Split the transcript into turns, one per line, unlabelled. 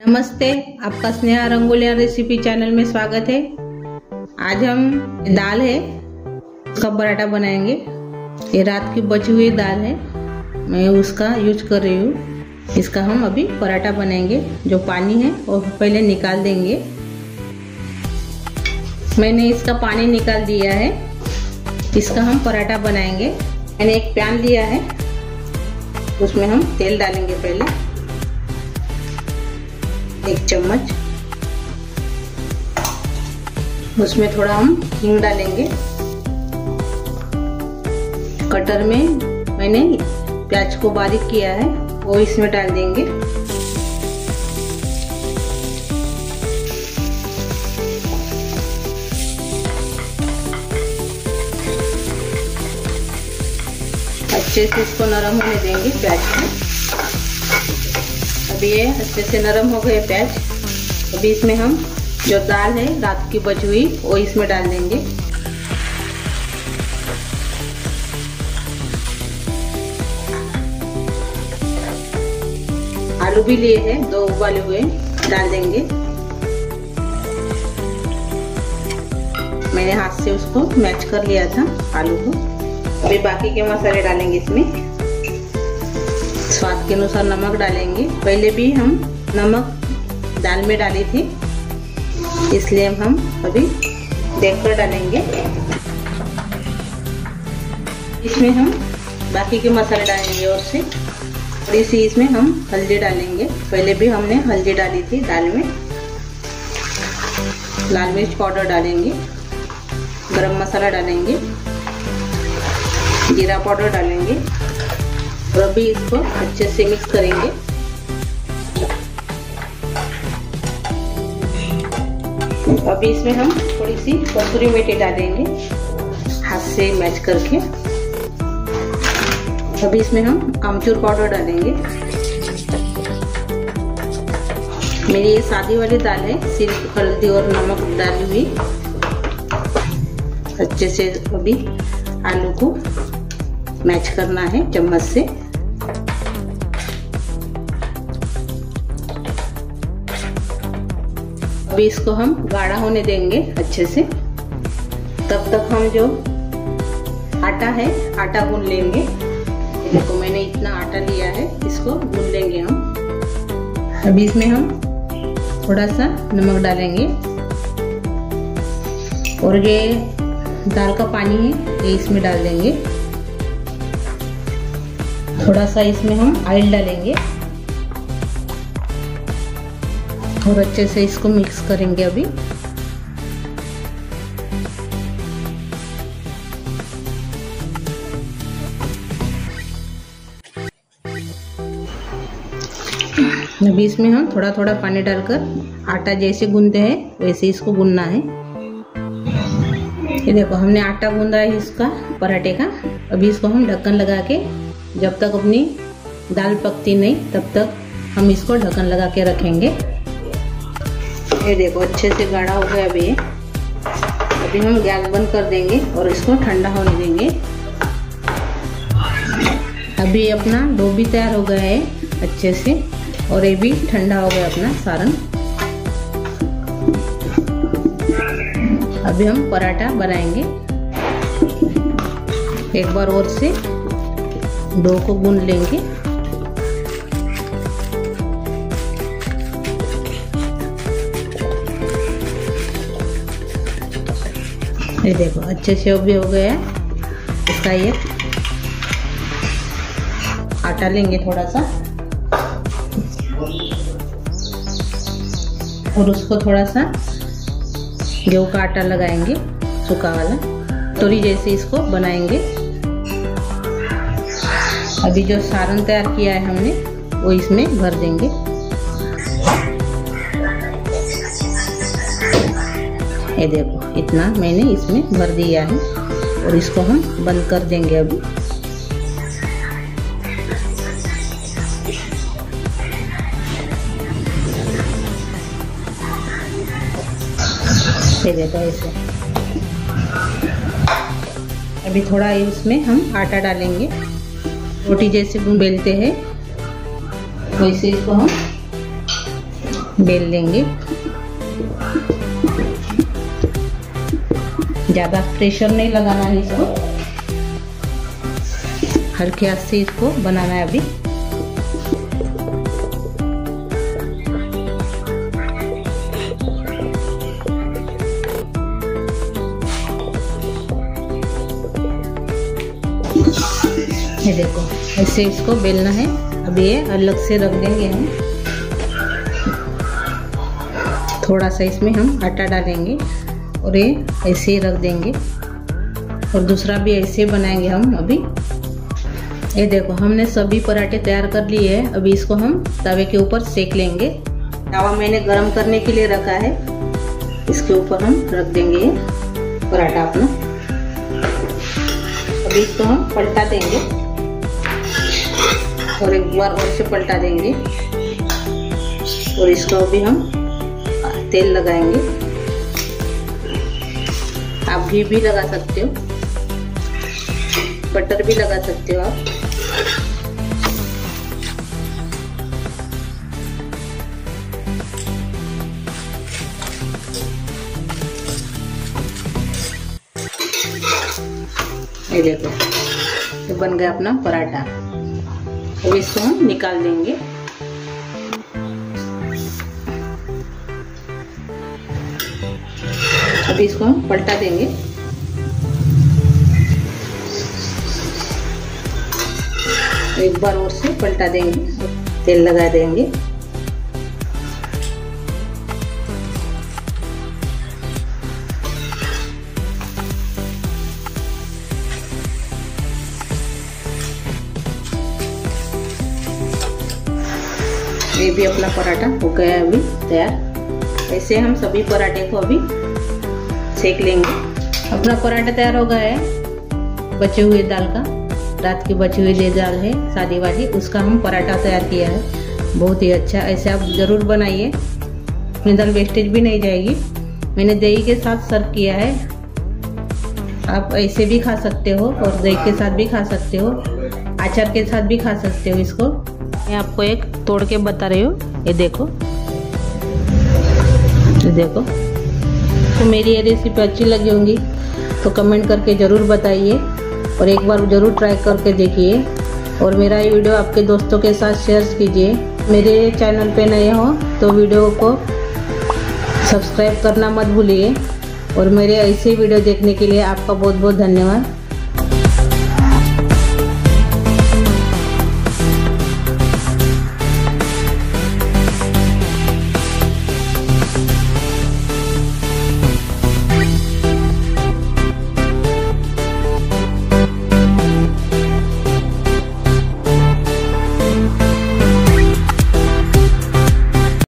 नमस्ते, आपका Sneha रंगोलिया recipe channel में स्वागत है। आज हम दाल है उसका पराठा बनाएंगे। ये रात की बची हुई दाल है, मैं उसका यूज कर रही हूँ। इसका हम अभी पराठा बनाएंगे। जो पानी है वो पहले निकाल देंगे। मैंने इसका पानी निकाल दिया है। इसका हम पराठा बनाएंगे। मैंने एक पैन लिया है, उसमें हम तेल डालेंगे। पहले 1 चम्मच, उसमें थोड़ा हम हींग डालेंगे। कटर में मैंने प्याज को बारीक किया है, वो इसमें डाल देंगे। अच्छे से इसको नरम होने देंगे प्याज को। अभी ये अच्छे से नरम हो गए प्याज। अभी इसमें हम जो दाल है रात की बची हुई वो इसमें डाल देंगे। आलू भी लिए हैं, 2 उबाले हुए डाल देंगे। मैंने हाथ से उसको मैच कर लिया था आलू को। अभी बाकी के मसाले डालेंगे इसमें। स्वाद के अनुसार नमक डालेंगे। पहले भी हम नमक दाल में डाली थी, इसलिए हम अभी देखकर डालेंगे। इसमें हम बाकी के मसाले डालेंगे और से थोड़ी सी इसमें हम हल्दी डालेंगे। पहले भी हमने हल्दी डाली थी दाल में। लाल मिर्च पाउडर डालेंगे, गरम मसाला डालेंगे, जीरा पाउडर डालेंगे और अभी इसको अच्छे से मिक्स करेंगे। अभी इसमें हम थोड़ी सी कसूरी मेथी डालेंगे, हाथ से मैच करके। अभी इसमें हम आमचूर पाउडर डालेंगे। मेरी ये सादी वाली दाल है, सिर्फ हल्दी और नमक डाली हुई। अच्छे से अभी आलू को मैच करना है चम्मच से। अभी इसको हम गाढ़ा होने देंगे अच्छे से। तब तक हम जो आटा है आटा गूंद लेंगे। देखो मैंने इतना आटा लिया है, इसको गूंद लेंगे हम। अभी इसमें हम थोड़ा सा नमक डालेंगे और ये दाल का पानी है ये इसमें डाल देंगे। थोड़ा सा इसमें हम ऑयल डालेंगे और अच्छे से इसको मिक्स करेंगे। अभी इसमें हम थोड़ा थोड़ा पानी डालकर आटा जैसे गूंदते हैं वैसे इसको गूंदना है। ये देखो हमने आटा गूंदा है इसका पराठे का। अभी इसको हम ढक्कन लगा के, जब तक अपनी दाल पकती नहीं तब तक हम इसको ढक्कन लगा के रखेंगे। ये देखो अच्छे से गाढ़ा हो गया अभी हम गैस बंद कर देंगे और इसको ठंडा होने देंगे। अभी अपना डो भी तैयार हो गया है अच्छे से और ये भी ठंडा हो गया अपना सारण। अभी हम पराठा बनाएंगे। एक बार और से डो को गूंद लेंगे। ये देखो अच्छे से अभी हो गया। इसका ये आटा लेंगे थोड़ा सा और उसको थोड़ा सा गेहूं का आटा लगाएंगे, सूखा वाला। तोरी जैसे इसको बनाएंगे। अभी जो सारण तैयार किया है हमने वो इसमें भर देंगे। ये देखो इतना मैंने इसमें भर दिया है और इसको हम बंद कर देंगे। अभी ये देखो ऐसे। अभी थोड़ा इसमें हम आटा डालेंगे, रोटी जैसे बेलते हैं वैसे इसको हम बेल लेंगे। ज़्यादा प्रेशर नहीं लगाना है इसको, हल्के हाथ से इसको बनाना है अभी। ये देखो ऐसे इसको बेलना है। अब ये अलग से रख देंगे हम। थोड़ा सा इसमें हम आटा डालेंगे और ये ऐसे ही रख देंगे, और दूसरा भी ऐसे बनाएंगे हम अभी। ये देखो हमने सभी पराठे तैयार कर लिए हैं। अभी इसको हम तवे के ऊपर सेक लेंगे। तवा मैंने गरम करने के लिए रखा है, इसके ऊपर हम रख देंगे ये पराठा अपना। अभी इसको हम पलटा देंगे और एक बार और से पलटा देंगे, और इसको भी हम तेल लगाएंगे। आप घी भी लगा सकते हो, बटर भी लगा सकते हो आप। ये देखो तो बन गया अपना पराठा। अब इसको हम निकाल देंगे। अभी इसको हम पलटा देंगे। एक बार और से पलटा देंगे, तेल लगा देंगे। ये भी अपना पराठा हो गया अभी तैयार। ऐसे हम सभी पराठे को अभी सेक लेंगे। अपना पराठा तैयार हो गया है। बचे हुए दाल का, रात की बची हुई दाल है सादी वाली, उसका हम पराठा तैयार किया है। बहुत ही अच्छा, ऐसे आप ज़रूर बनाइए, अपनी दाल वेस्टेज भी नहीं जाएगी। मैंने दही के साथ सर्व किया है। आप ऐसे भी खा सकते हो और दही के साथ भी खा सकते हो, अचार के साथ भी खा सकते हो इसको। मैं आपको एक तोड़ के बता रही हूँ। ये देखो, ये देखो। तो मेरी ये रेसिपी अच्छी लगी होंगी तो कमेंट करके ज़रूर बताइए, और एक बार ज़रूर ट्राई करके देखिए, और मेरा ये वीडियो आपके दोस्तों के साथ शेयर कीजिए। मेरे चैनल पे नए हो तो वीडियो को सब्सक्राइब करना मत भूलिए, और मेरे ऐसे वीडियो देखने के लिए आपका बहुत बहुत धन्यवाद।